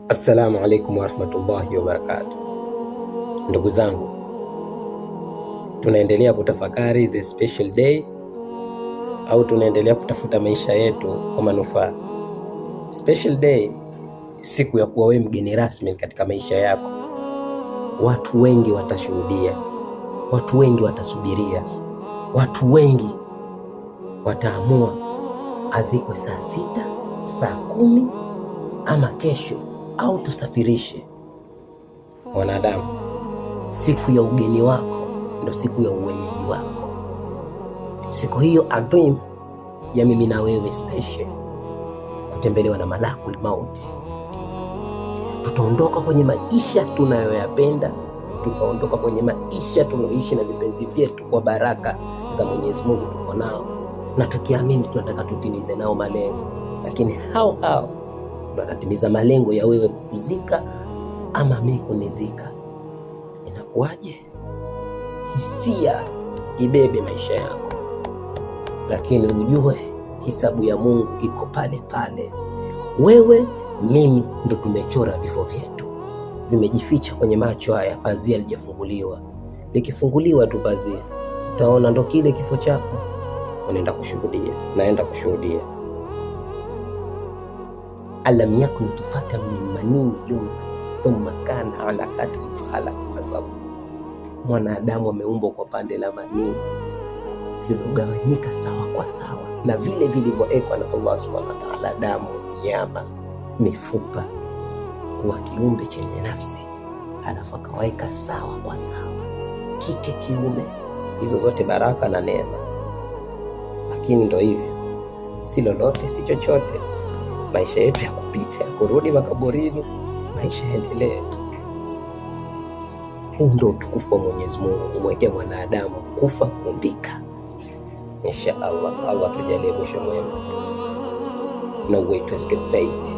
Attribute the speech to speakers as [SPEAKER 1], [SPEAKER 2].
[SPEAKER 1] Assalamu alaikum warahmatullahi wabarakatuh. Ndugu zangu, tunaendelea kutafakari the special day au tunaendelea kutafuta maisha yetu kwa manufaa. Special day, siku ya kuwa wewe mgeni rasmi katika maisha yako. Watu wengi watashuhudia, watu wengi watasubiria, watu wengi wataamua azikwe saa 6, saa 10 ama kesho au tusafirishe. Wanadamu, siku ya ugeni wako ndo siku ya uwenyeji wako. Siku hiyo adhim ya mimi na wewe special, kutembelewa na malakul mauti. Tutaondoka kwenye maisha tunayoyapenda, tutaondoka kwenye maisha tunaoishi na vipenzi vyetu kwa baraka za Mwenyezi Mungu tuko nao, na tukiamini tunataka tutimize nao malengo, lakini hao tunatimiza malengo ya wewe kuzika ama mimi kunizika. Inakuwaje? Hisia ibebe maisha yako, lakini ujue hisabu ya Mungu iko pale pale. Wewe mimi ndo tumechora vifo vyetu, vimejificha kwenye macho haya. Pazia lijafunguliwa, likifunguliwa tu pazia utaona ndo kile kifo chako. Unaenda kushuhudia, naenda kushuhudia. Alam yakun tufata min mani yumna thumma kana alaqatan fakhalaq fasawwa. Mwanadamu ameumbwa kwa pande la manii lilogawanyika sawa kwa sawa, na vile vilivyoekwa na Allah subhanahu wa ta'ala, damu, nyama, mifupa, kuwa kiumbe chenye nafsi, halafu akaweka sawa kwa sawa, kike kiume. Hizo zote baraka na neema, lakini ndo hivyo, si lolote si chochote. Maisha yetu ya kupita, ya kurudi makaburini, maisha yaendelee. Huu ndo utukufu wa Mwenyezi Mungu, kumwekea mwanadamu kufa kuumbika. Insha Allah, Allah tujalie mwisho mwema na uwe to escape fate.